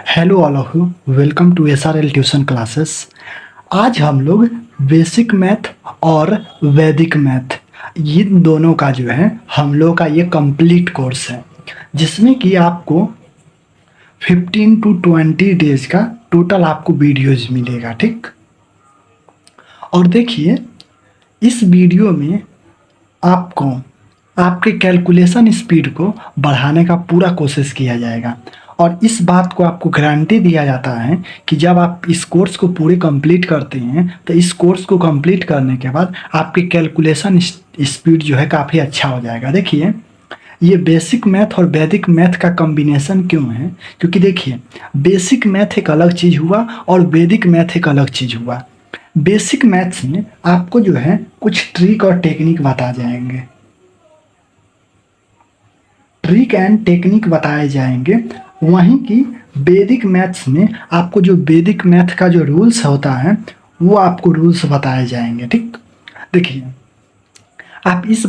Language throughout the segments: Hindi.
Hello all of you, welcome to SRL tuition classes. आज हम लोग बेसिक मैथ और वैदिक मैथ इन दोनों का जो है हम लोग का ये कंप्लीट कोर्स है, जिसमें कि आपको 15 टू 20 डेज का टोटल आपको वीडियोज मिलेगा। ठीक, और देखिए इस वीडियो में आपको आपके कैलकुलेशन स्पीड को बढ़ाने का पूरा कोशिश किया जाएगा और इस बात को आपको गारंटी दिया जाता है कि जब आप इस कोर्स को पूरे कंप्लीट करते हैं तो इस कोर्स को कंप्लीट करने के बाद आपकी कैलकुलेशन स्पीड जो है काफ़ी अच्छा हो जाएगा। देखिए ये बेसिक मैथ और वैदिक मैथ का कॉम्बिनेशन क्यों है, क्योंकि देखिए बेसिक मैथ एक अलग चीज़ हुआ और वैदिक मैथ एक अलग चीज़ हुआ। बेसिक मैथ्स में आपको जो है कुछ ट्रिक और टेक्निक बता जाएंगे, ट्रिक एंड टेक्निक बताए जाएंगे। वहीं की वैदिक मैथ्स में आपको जो वैदिक मैथ का जो रूल्स होता है वो आपको रूल्स बताए जाएंगे। ठीक, देखिए आप इस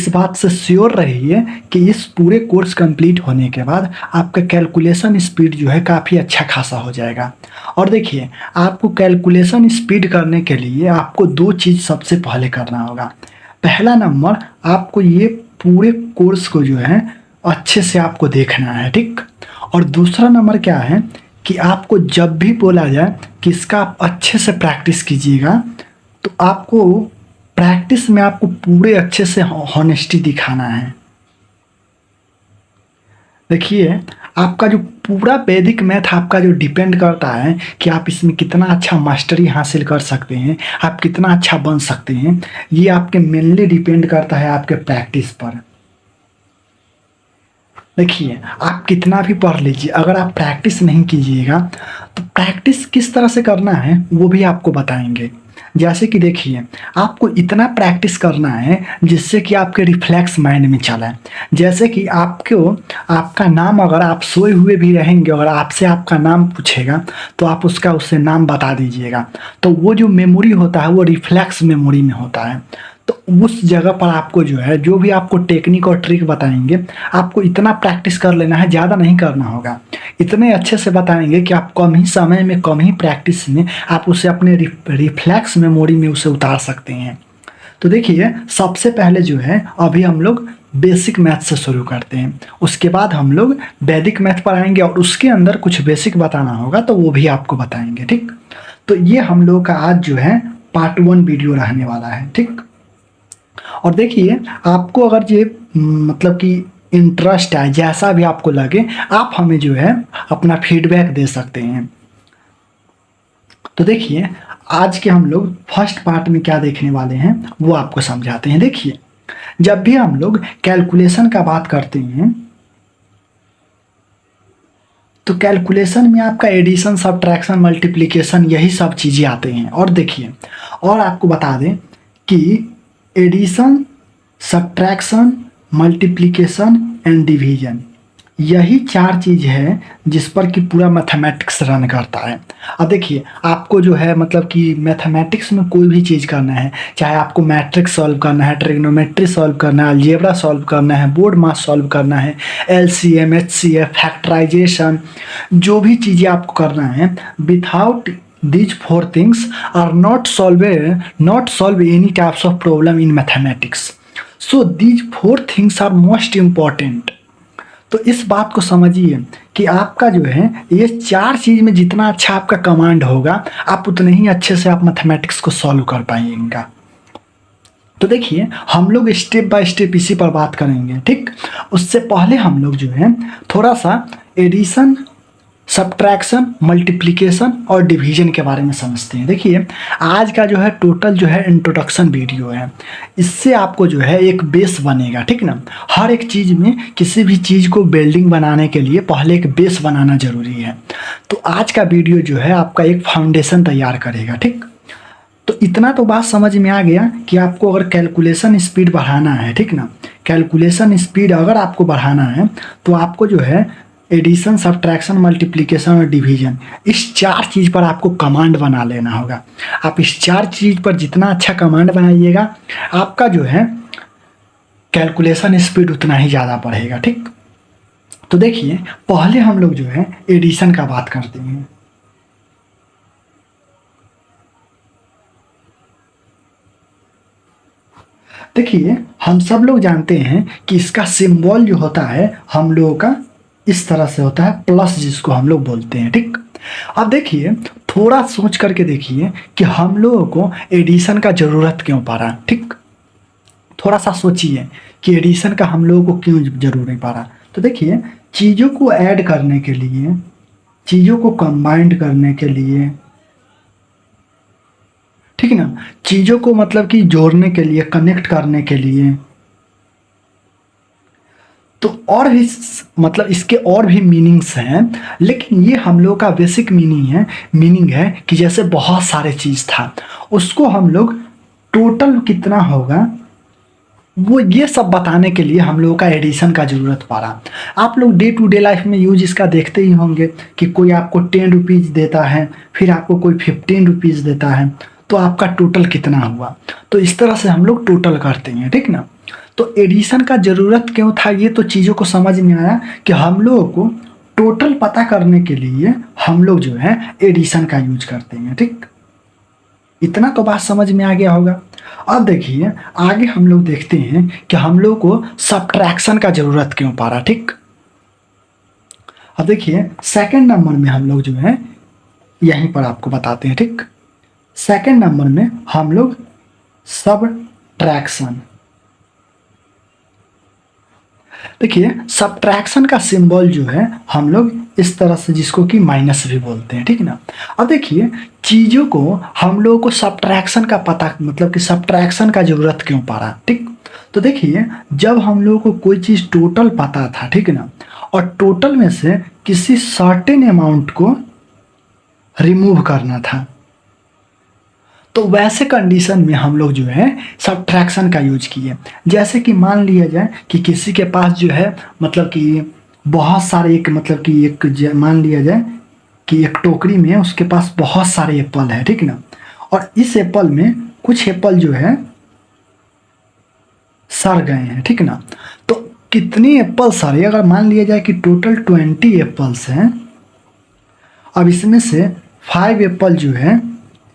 बात से श्योर रहिए कि इस पूरे कोर्स कंप्लीट होने के बाद आपका कैलकुलेशन स्पीड जो है काफ़ी अच्छा खासा हो जाएगा। और देखिए आपको कैलकुलेशन स्पीड करने के लिए आपको दो चीज़ सबसे पहले करना होगा। पहला नंबर, आपको ये पूरे कोर्स को जो है अच्छे से आपको देखना है। ठीक, और दूसरा नंबर क्या है कि आपको जब भी बोला जाए कि इसका आप अच्छे से प्रैक्टिस कीजिएगा तो आपको प्रैक्टिस में आपको पूरे अच्छे से हॉनेस्टी दिखाना है। देखिए आपका जो पूरा वैदिक मैथ आपका जो डिपेंड करता है कि आप इसमें कितना अच्छा मास्टरी हासिल कर सकते हैं, आप कितना अच्छा बन सकते हैं, ये आपके मेनली डिपेंड करता है आपके प्रैक्टिस पर। देखिए आप कितना भी पढ़ लीजिए, अगर आप प्रैक्टिस नहीं कीजिएगा तो प्रैक्टिस किस तरह से करना है वो भी आपको बताएंगे। जैसे कि देखिए आपको इतना प्रैक्टिस करना है जिससे कि आपके रिफ्लेक्स माइंड में चला है। जैसे कि आपको आपका नाम, अगर आप सोए हुए भी रहेंगे, अगर आपसे आपका नाम पूछेगा तो आप उससे नाम बता दीजिएगा, तो वो जो मेमोरी होता है वो रिफ्लेक्स मेमोरी में होता है। तो उस जगह पर आपको जो है जो भी आपको टेक्निक और ट्रिक बताएंगे आपको इतना प्रैक्टिस कर लेना है, ज़्यादा नहीं करना होगा। इतने अच्छे से बताएंगे कि आप कम ही समय में, कम ही प्रैक्टिस में आप उसे अपने रिफ्लेक्स मेमोरी में उसे उतार सकते हैं। तो देखिए सबसे पहले जो है अभी हम लोग बेसिक मैथ से शुरू करते हैं, उसके बाद हम लोग वैदिक मैथ पर आएंगे और उसके अंदर कुछ बेसिक बताना होगा तो वो भी आपको बताएंगे। ठीक, तो ये हम लोग का आज जो है पार्ट 1 वीडियो रहने वाला है। ठीक, और देखिए आपको अगर ये मतलब कि इंटरेस्ट है, जैसा भी आपको लगे आप हमें जो है अपना फीडबैक दे सकते हैं। तो देखिए आज के हम लोग फर्स्ट पार्ट में क्या देखने वाले हैं वो आपको समझाते हैं। देखिए जब भी हम लोग कैलकुलेशन का बात करते हैं तो कैलकुलेशन में आपका एडिशन, सब्ट्रैक्शन, मल्टीप्लिकेशन यही सब चीज़ें आते हैं। और देखिए और आपको बता दें कि addition, subtraction, multiplication and division यही 4 चीज़ है जिस पर कि पूरा मैथमेटिक्स रन करता है। अब देखिए आपको जो है मतलब कि मैथमेटिक्स में कोई भी चीज़ करना है, चाहे आपको मैट्रिक्स सॉल्व करना है, ट्रिग्नोमेट्री सॉल्व करना है, अलजेब्रा सॉल्व करना है, बोर्ड मास सॉल्व करना है, एलसीएम, एचसीएफ, फैक्टराइजेशन, जो भी चीज़ें आपको करना है, without these 4 things are not solve any types of problem in mathematics. So these 4 things are most important. तो इस बात को समझिए कि आपका जो है ये 4 चीज़ में जितना अच्छा आपका कमांड होगा आप उतने ही अच्छे से आप मैथमेटिक्स को सॉल्व कर पाएंगे। तो देखिए हम लोग स्टेप बाय स्टेप इसी पर बात करेंगे। ठीक, उससे पहले हम लोग जो है थोड़ा सा एडिशन, सब्ट्रैक्शन, मल्टीप्लिकेशन और डिवीजन के बारे में समझते हैं। देखिए आज का जो है टोटल जो है इंट्रोडक्शन वीडियो है, इससे आपको जो है एक बेस बनेगा। ठीक ना, हर एक चीज़ में किसी भी चीज़ को बिल्डिंग बनाने के लिए पहले एक बेस बनाना ज़रूरी है। तो आज का वीडियो जो है आपका एक फाउंडेशन तैयार करेगा। ठीक, तो इतना तो बात समझ में आ गया कि आपको अगर कैलकुलेशन स्पीड बढ़ाना है, ठीक ना, कैलकुलेशन स्पीड अगर आपको बढ़ाना है तो आपको जो है एडिशन, सब्ट्रैक्शन, मल्टीप्लिकेशन और डिवीजन इस 4 चीज़ पर आपको कमांड बना लेना होगा। आप इस 4 चीज़ पर जितना अच्छा कमांड बनाइएगा आपका जो है कैलकुलेशन स्पीड उतना ही ज़्यादा बढ़ेगा। ठीक, तो देखिए पहले हम लोग जो है एडिशन का बात करते हैं। देखिए हम सब लोग जानते हैं कि इसका सिंबल जो होता है हम लोगों का इस तरह से होता है, प्लस जिसको हम लोग बोलते हैं, ठीक। अब देखिए थोड़ा सोच करके देखिए कि हम लोगों को एडिशन का ज़रूरत क्यों पड़ा, ठीक। थोड़ा सा सोचिए कि एडिशन का हम लोगों को क्यों जरूर नहीं पड़ा। तो देखिए चीज़ों को ऐड करने के लिए, चीज़ों को कंबाइंड करने के लिए, ठीक है ना, चीज़ों को मतलब कि जोड़ने के लिए, कनेक्ट करने के लिए, तो और भी मतलब इसके और भी मीनिंग्स हैं, लेकिन ये हम लोग का बेसिक मीनिंग है कि जैसे बहुत सारे चीज़ था, उसको हम लोग टोटल कितना होगा वो ये सब बताने के लिए हम लोगों का एडिशन का ज़रूरत पड़ा। आप लोग डे टू डे लाइफ में यूज इसका देखते ही होंगे कि कोई आपको 10 रुपीज़ देता है, फिर आपको कोई 15 रुपीज़ देता है, तो आपका टोटल कितना हुआ। तो इस तरह से हम लोग टोटल करते हैं, ठीक ना। तो एडिशन का ज़रूरत क्यों था, ये तो चीज़ों को समझ में आया कि हम लोगों को टोटल पता करने के लिए हम लोग जो है एडिशन का यूज करते हैं, ठीक। इतना तो बात समझ में आ गया होगा। अब देखिए आगे हम लोग देखते हैं कि हम लोग को सब्ट्रैक्शन का जरूरत क्यों पड़ा, ठीक। अब देखिए सेकंड नंबर में हम लोग जो है यहीं पर आपको बताते हैं, ठीक। सेकंड नंबर में हम लोग सब्ट्रैक्शन, देखिए सब्ट्रैक्शन का सिंबल जो है हम लोग इस तरह से, जिसको कि माइनस भी बोलते हैं, ठीक ना। अब देखिए चीज़ों को हम लोगों को सब्ट्रैक्शन का पता मतलब कि सब्ट्रैक्शन का ज़रूरत क्यों पड़ा, ठीक। तो देखिए जब हम लोगों को कोई चीज़ टोटल पता था, ठीक ना, और टोटल में से किसी सर्टेन अमाउंट को रिमूव करना था, तो वैसे कंडीशन में हम लोग जो है सब्ट्रैक्शन का यूज किए। जैसे कि मान लिया जाए कि किसी के पास जो है मतलब कि बहुत सारे एक मतलब कि एक मान लिया जाए कि एक टोकरी में उसके पास बहुत सारे एप्पल है, ठीक ना, और इस एप्पल में कुछ एप्पल जो है सड़ गए हैं, ठीक ना। तो कितनी एप्पल सड़े, अगर मान लिया जाए कि टोटल 20 एप्पल्स हैं, अब इसमें से 5 एप्पल जो है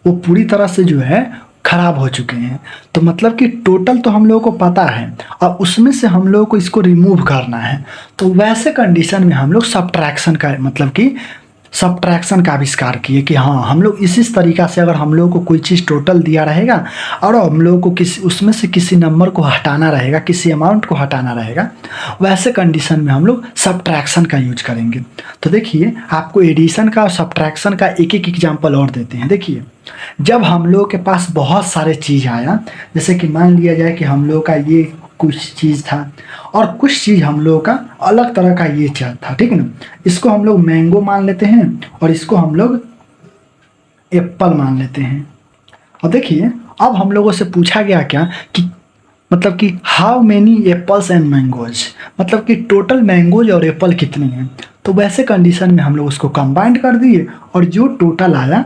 वो पूरी तरह से जो है खराब हो चुके हैं, तो मतलब कि टोटल तो हम लोगों को पता है, अब उसमें से हम लोगों को इसको रिमूव करना है। तो वैसे कंडीशन में हम लोग सब्ट्रैक्शन का मतलब कि सब्ट्रैक्शन का आविष्कार किए कि हाँ हम लोग इसी तरीका से, अगर हम लोगों को कोई चीज़ टोटल दिया रहेगा और हम लोगों को किसी उसमें से किसी नंबर को हटाना रहेगा, किसी अमाउंट को हटाना रहेगा, वैसे कंडीशन में हम लोग सब्ट्रैक्शन का यूज करेंगे। तो देखिए आपको एडिशन का और सब्ट्रैक्शन का एक एक एग्जाम्पल और देते हैं। देखिए जब हम लोग के पास बहुत सारे चीज़ आया, जैसे कि मान लिया जाए कि हम लोग का ये कुछ चीज़ था और कुछ चीज़ हम लोग का अलग तरह का ये चीज़ था, ठीक है ना, इसको हम लोग मैंगो मान लेते हैं और इसको हम लोग एप्पल मान लेते हैं। और देखिए अब हम लोगों से पूछा गया क्या कि मतलब कि how many apples and mangoes, मतलब कि टोटल मैंगोज और एप्पल कितने हैं। तो वैसे कंडीशन में हम लोग उसको कंबाइंड कर दिए और जो टोटल आया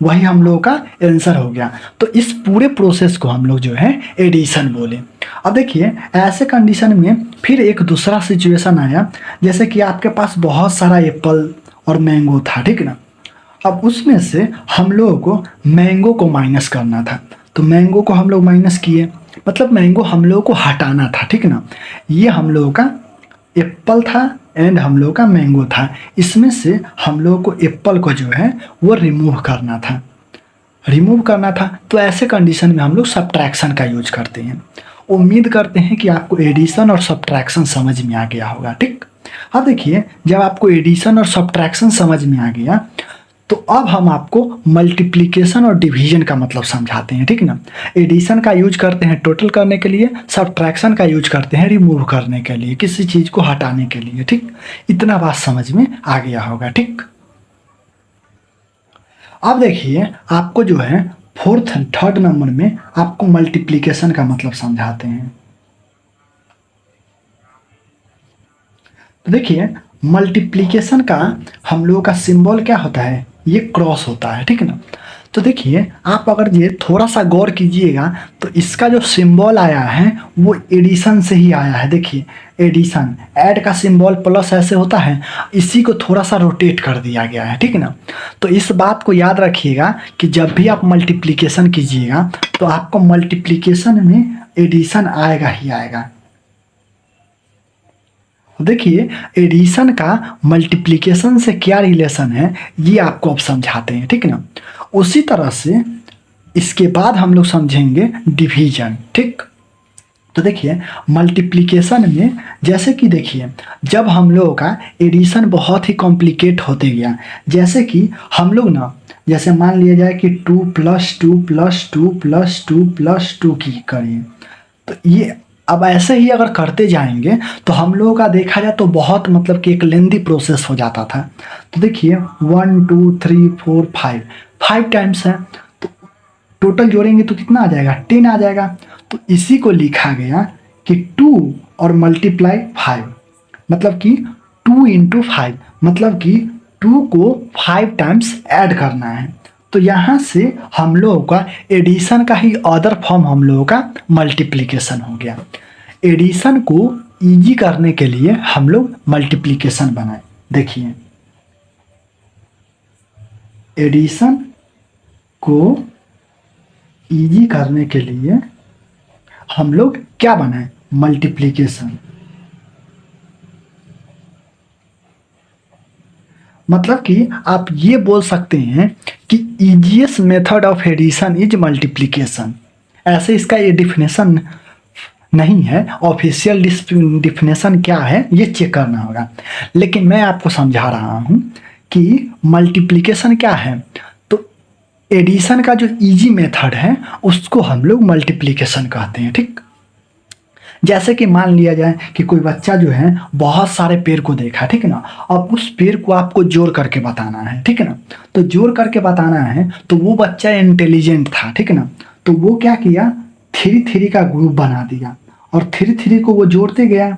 वही हम लोगों का आंसर हो गया। तो इस पूरे प्रोसेस को हम लोग जो है एडिशन बोले। अब देखिए ऐसे कंडीशन में फिर एक दूसरा सिचुएशन आया, जैसे कि आपके पास बहुत सारा एप्पल और मैंगो था, ठीक ना। अब उसमें से हम लोगों को मैंगो को माइनस करना था, तो मैंगो को हम लोग माइनस किए, मतलब मैंगो हम लोगों को हटाना था, ठीक ना। ये हम लोगों का एप्पल था एंड हम लोग का मैंगो था, इसमें से हम लोग को एप्पल को जो है वो रिमूव करना था, तो ऐसे कंडीशन में हम लोग सब्ट्रैक्शन का यूज करते हैं। उम्मीद करते हैं कि आपको एडिशन और सब्ट्रैक्शन समझ में आ गया होगा, ठीक। अब देखिए जब आपको एडिशन और सब्ट्रैक्शन समझ में आ गया तो अब हम आपको मल्टीप्लिकेशन और डिवीजन का मतलब समझाते हैं, ठीक ना। एडिशन का यूज करते हैं टोटल करने के लिए, सब्ट्रैक्शन का यूज करते हैं रिमूव करने के लिए, किसी चीज़ को हटाने के लिए, ठीक। इतना बात समझ में आ गया होगा, ठीक। अब देखिए आपको जो है थर्ड नंबर में आपको मल्टीप्लिकेशन का मतलब समझाते हैं। तो देखिए मल्टीप्लिकेशन का हम लोगों का सिंबल क्या होता है, ये क्रॉस होता है, ठीक है ना। तो देखिए आप अगर ये थोड़ा सा गौर कीजिएगा तो इसका जो सिंबल आया है वो एडिशन से ही आया है। देखिए एडिशन, ऐड का सिंबल प्लस ऐसे होता है, इसी को थोड़ा सा रोटेट कर दिया गया है, ठीक है ना। तो इस बात को याद रखिएगा कि जब भी आप मल्टीप्लिकेशन कीजिएगा तो आपको मल्टीप्लिकेशन में एडिशन आएगा ही आएगा। देखिए एडिशन का मल्टीप्लिकेशन से क्या रिलेशन है ये आपको अब समझाते हैं, ठीक है ना। उसी तरह से इसके बाद हम लोग समझेंगे डिवीजन, ठीक। तो देखिए मल्टीप्लिकेशन में जैसे कि देखिए जब हम लोगों का एडिशन बहुत ही कॉम्प्लिकेट होते गया, जैसे कि हम लोग ना, जैसे मान लिया जाए कि 2 + 2 + 2 + 2 + 2 की करिए, तो ये अब ऐसे ही अगर करते जाएंगे तो हम लोगों का देखा जाए तो बहुत मतलब कि एक लेंदी प्रोसेस हो जाता था। तो देखिए 1 2 3 4 5 5 टाइम्स है, तो टोटल जोड़ेंगे तो कितना आ जाएगा, 10 आ जाएगा। तो इसी को लिखा गया कि 2 और मल्टीप्लाई 5, मतलब कि 2 × 5, मतलब कि 2 को 5 टाइम्स ऐड करना है। तो यहाँ से हम लोगों का एडिशन का ही अदर फॉर्म हम लोगों का मल्टीप्लिकेशन हो गया। एडिशन को इजी करने के लिए हम लोग मल्टीप्लिकेशन बनाए। देखिए एडिशन को इजी करने के लिए हम लोग क्या बनाए, मल्टीप्लिकेशन। मतलब कि आप ये बोल सकते हैं कि easiest method of addition is multiplication. ऐसे इसका ये डिफिनेशन नहीं है, ऑफिशियल डिफिनेशन क्या है ये चेक करना होगा, लेकिन मैं आपको समझा रहा हूँ कि मल्टीप्लिकेशन क्या है। तो एडिशन का जो इजी मेथड है उसको हम लोग मल्टीप्लिकेशन कहते हैं, ठीक। जैसे कि मान लिया जाए कि कोई बच्चा जो है बहुत सारे पेड़ को देखा, ठीक है ना। अब उस पेड़ को आपको जोड़ करके बताना है, ठीक है ना। तो जोड़ करके बताना है तो वो बच्चा इंटेलिजेंट था, ठीक है ना। तो वो क्या किया, 3 3 का ग्रुप बना दिया और 3 3 को वो जोड़ते गया।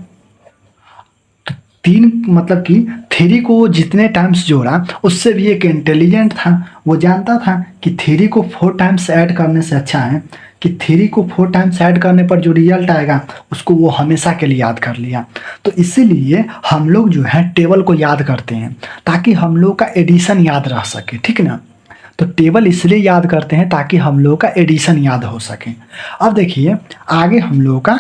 तो 3 मतलब कि 3 को वो जितने टाइम्स जोड़ा उससे भी एक इंटेलिजेंट था, वो जानता था कि 3 को 4 टाइम्स ऐड करने से अच्छा है कि 3 को 4 टाइम्स ऐड करने पर जो रिजल्ट आएगा उसको वो हमेशा के लिए याद कर लिया। तो इसीलिए हम लोग जो है टेबल को याद करते हैं ताकि हम लोग का एडिशन याद रह सके, ठीक ना। तो टेबल इसलिए याद करते हैं ताकि हम लोग का एडिशन याद हो सके। अब देखिए आगे हम लोग का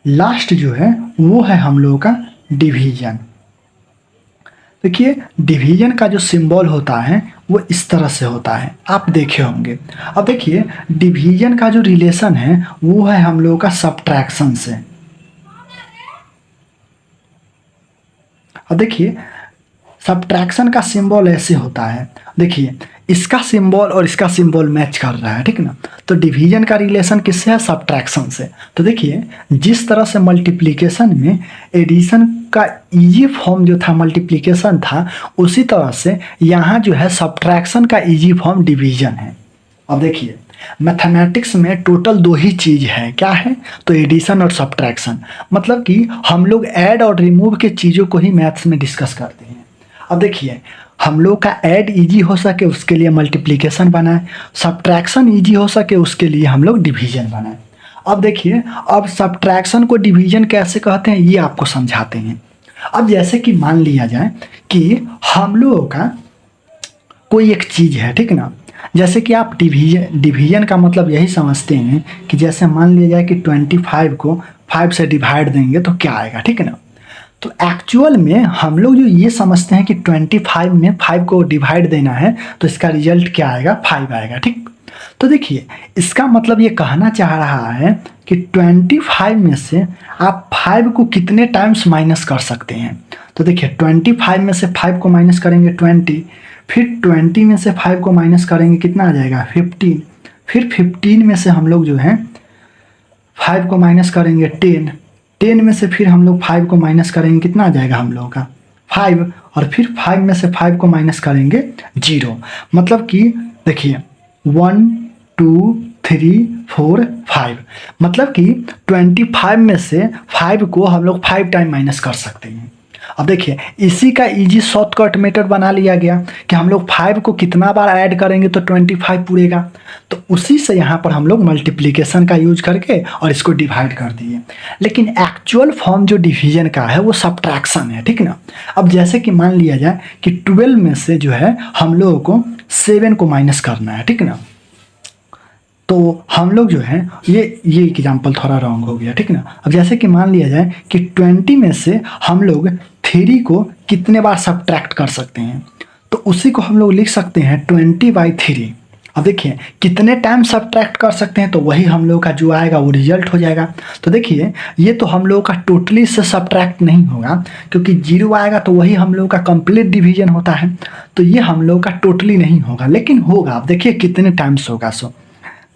लास्ट जो है वो है हम लोग का डिवीजन। देखिए डिवीजन का जो सिंबल होता है वो इस तरह से होता है, आप देखे होंगे। अब देखिए डिवीजन का जो रिलेशन है वो है हम लोगों का सब्ट्रैक्शन से। अब देखिए सब्ट्रैक्शन का सिंबल ऐसे होता है, देखिए इसका सिंबल और इसका सिंबल मैच कर रहा है, ठीक ना। तो डिवीजन का रिलेशन किससे है, सब्ट्रैक्शन से। तो देखिए जिस तरह से मल्टीप्लिकेशन में एडिशन का इजी फॉर्म जो था मल्टीप्लिकेशन था, उसी तरह से यहाँ जो है सब्ट्रैक्शन का इजी फॉर्म डिवीजन है। अब देखिए मैथमेटिक्स में टोटल 2 ही चीज़ है, क्या है, तो एडिशन और सब्ट्रैक्शन। मतलब कि हम लोग ऐड और रिमूव के चीज़ों को ही मैथ्स में डिस्कस करते हैं। अब देखिए हम लोग का ऐड इजी हो सके उसके लिए मल्टीप्लिकेशन बनाए, सब्ट्रैक्शन इजी हो सके उसके लिए हम लोग डिवीजन बनाए। अब देखिए अब सब्ट्रैक्शन को डिवीजन कैसे कहते हैं ये आपको समझाते हैं। अब जैसे कि मान लिया जाए कि हम लोगों का कोई एक चीज़ है, ठीक ना। जैसे कि आप डिवीजन का मतलब यही समझते हैं कि जैसे मान लिया जाए कि 25 को 5 से डिवाइड देंगे तो क्या आएगा, ठीक है ना। तो एक्चुअल में हम लोग जो ये समझते हैं कि 25 में 5 को डिवाइड देना है तो इसका रिजल्ट क्या आएगा, 5 आएगा, ठीक। तो देखिए इसका मतलब ये कहना चाह रहा है कि 25 में से आप 5 को कितने टाइम्स माइनस कर सकते हैं। तो देखिए 25 में से 5 को माइनस करेंगे 20, फिर 20 में से 5 को माइनस करेंगे कितना आ जाएगा 15, फिर 15 में से हम लोग जो है 5 को माइनस करेंगे 10, 10 में से फिर हम लोग 5 को माइनस करेंगे कितना आ जाएगा हम लोगों का 5, और फिर 5 में से 5 को माइनस करेंगे 0। मतलब कि देखिए 1 2 3 4 5, मतलब कि 25 में से 5 को हम लोग 5 टाइम माइनस कर सकते हैं। अब देखिए इसी का इजी शॉर्टकट मेथड बना लिया गया कि हम लोग 5 को कितना बार ऐड करेंगे तो 25 पूरेगा। तो उसी से यहाँ पर हम लोग मल्टीप्लिकेशन का यूज करके और इसको डिवाइड कर दिए। लेकिन एक्चुअल फॉर्म जो डिवीजन का है वो सब्ट्रैक्शन है, ठीक ना। अब जैसे कि मान लिया जाए कि 12 में से जो है हम लोगों को 7 को माइनस करना है, ठीक ना। तो हम लोग जो है ये एग्जाम्पल थोड़ा रॉन्ग हो गया, ठीक ना। अब जैसे कि मान लिया जाए कि 20 में से हम लोग 3 को कितने बार सब्ट्रैक्ट कर सकते हैं, तो उसी को हम लोग लिख सकते हैं 20/3। अब देखिए कितने टाइम सब्ट्रैक्ट कर सकते हैं, तो वही हम लोग का जो आएगा वो रिजल्ट हो जाएगा। तो देखिए ये तो हम लोग का टोटली से सब्ट्रैक्ट नहीं होगा, क्योंकि 0 आएगा तो वही हम लोग का कंप्लीट डिवीजन होता है। तो ये हम लोग का टोटली नहीं होगा, लेकिन होगा। अब देखिए कितने टाइम्स होगा। सो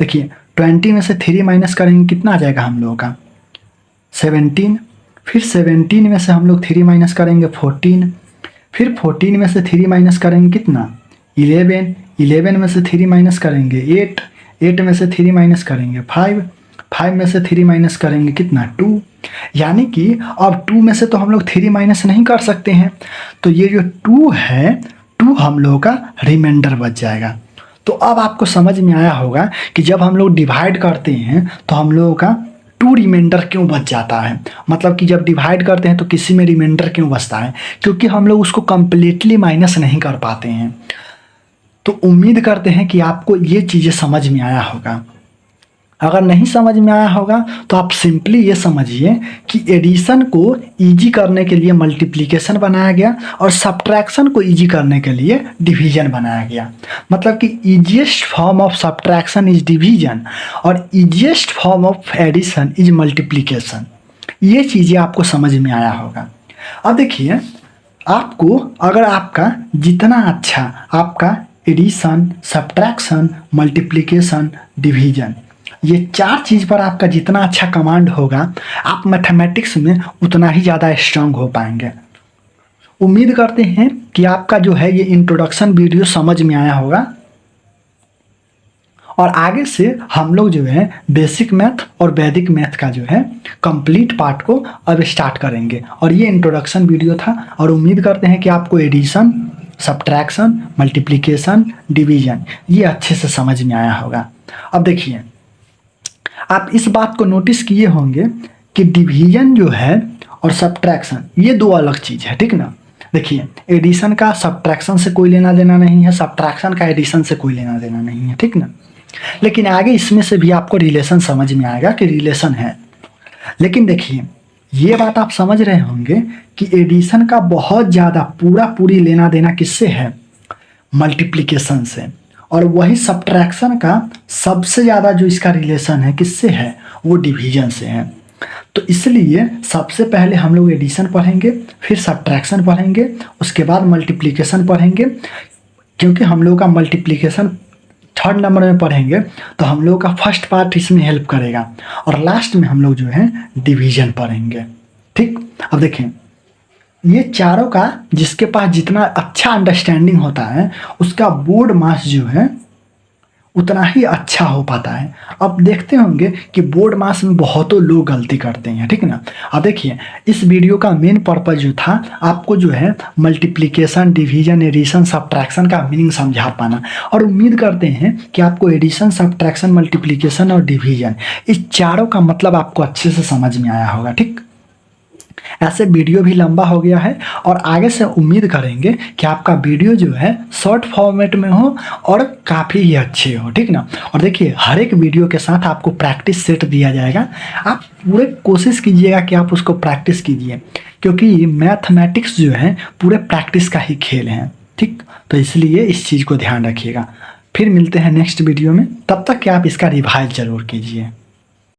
देखिए 20 में से 3 माइनस करेंगे कितना आ जाएगा हम लोगों का 17। फिर 17 में से हम लोग 3 माइनस करेंगे 14। फिर 14 में से 3 माइनस करेंगे कितना 11। 11 में से 3 माइनस करेंगे 8। 8 में से 3 माइनस करेंगे 5। 5 में से 3 माइनस करेंगे कितना 2। यानी कि अब 2 में से तो हम लोग 3 माइनस नहीं कर सकते हैं, तो ये जो 2 है 2 हम लोगों का रिमाइंडर बच जाएगा। तो अब आपको समझ में आया होगा कि जब हम लोग डिवाइड करते हैं तो हम लोगों का 2 रिमाइंडर क्यों बच जाता है। मतलब कि जब डिवाइड करते हैं तो किसी में रिमाइंडर क्यों बचता है, क्योंकि हम लोग उसको कंप्लीटली माइनस नहीं कर पाते हैं। तो उम्मीद करते हैं कि आपको ये चीज़ें समझ में आया होगा। अगर नहीं समझ में आया होगा तो आप सिंपली ये समझिए कि एडिशन को इजी करने के लिए मल्टीप्लिकेशन बनाया गया और सब्ट्रैक्शन को इजी करने के लिए डिवीजन बनाया गया। मतलब कि easiest form of subtraction is division और easiest form of addition is multiplication. ये चीज़ें आपको समझ में आया होगा। अब देखिए आपको अगर आपका जितना अच्छा आपका एडिशन, सब्ट्रैक्शन, मल्टीप्लिकेशन, डिवीजन ये 4 चीज़ पर आपका जितना अच्छा कमांड होगा, आप मैथमेटिक्स में उतना ही ज़्यादा स्ट्रांग हो पाएंगे। उम्मीद करते हैं कि आपका जो है ये इंट्रोडक्शन वीडियो समझ में आया होगा और आगे से हम लोग जो है बेसिक मैथ और वैदिक मैथ का जो है कंप्लीट पार्ट को अब स्टार्ट करेंगे। और ये इंट्रोडक्शन वीडियो था और उम्मीद करते हैं कि आपको एडिशन, सब्ट्रैक्शन, मल्टीप्लिकेशन, डिवीजन ये अच्छे से समझ में आया होगा। अब देखिए आप इस बात को नोटिस किए होंगे कि डिवीजन जो है और सब्ट्रैक्शन ये 2 अलग चीज़ है, ठीक ना। देखिए एडिशन का सब्ट्रैक्शन से कोई लेना देना नहीं है, सब्ट्रैक्शन का एडिशन से कोई लेना देना नहीं है, ठीक ना। लेकिन आगे इसमें से भी आपको रिलेशन समझ में आएगा कि रिलेशन है। लेकिन देखिए ये बात आप समझ रहे होंगे कि एडिशन का बहुत ज़्यादा पूरी लेना देना किससे है, मल्टीप्लिकेशन से। और वही सब्ट्रैक्शन का सबसे ज़्यादा जो इसका रिलेशन है किससे है, वो डिवीजन से है। तो इसलिए सबसे पहले हम लोग एडिशन पढ़ेंगे, फिर सब्ट्रैक्शन पढ़ेंगे, उसके बाद मल्टीप्लिकेशन पढ़ेंगे। क्योंकि हम लोग का मल्टीप्लिकेशन 3rd नंबर में पढ़ेंगे तो हम लोग का फर्स्ट पार्ट इसमें हेल्प करेगा और लास्ट में हम लोग जो है डिवीजन पढ़ेंगे, ठीक। अब देखें ये चारों का जिसके पास जितना अच्छा अंडरस्टैंडिंग होता है उसका बोर्ड मास जो है उतना ही अच्छा हो पाता है। अब देखते होंगे कि बोर्ड मास में बहुतों लोग गलती करते हैं, ठीक ना। अब देखिए इस वीडियो का मेन पर्पज जो था आपको जो है मल्टीप्लिकेशन, डिवीजन, एडिशन, सब्ट्रैक्शन का मीनिंग समझा पाना। और उम्मीद करते हैं कि आपको एडिशन, सब्ट्रैक्शन, मल्टीप्लिकेशन और डिवीजन इस चारों का मतलब आपको अच्छे से समझ में आया होगा, ठीक। ऐसे वीडियो भी लंबा हो गया है और आगे से उम्मीद करेंगे कि आपका वीडियो जो है शॉर्ट फॉर्मेट में हो और काफ़ी ही अच्छे हो, ठीक ना। और देखिए हर एक वीडियो के साथ आपको प्रैक्टिस सेट दिया जाएगा। आप पूरे कोशिश कीजिएगा कि आप उसको प्रैक्टिस कीजिए, क्योंकि मैथमेटिक्स जो है पूरे प्रैक्टिस का ही खेल है, ठीक। तो इसलिए इस चीज़ को ध्यान रखिएगा। फिर मिलते हैं नेक्स्ट वीडियो में, तब तक कि आप इसका रिवाइज ज़रूर कीजिए।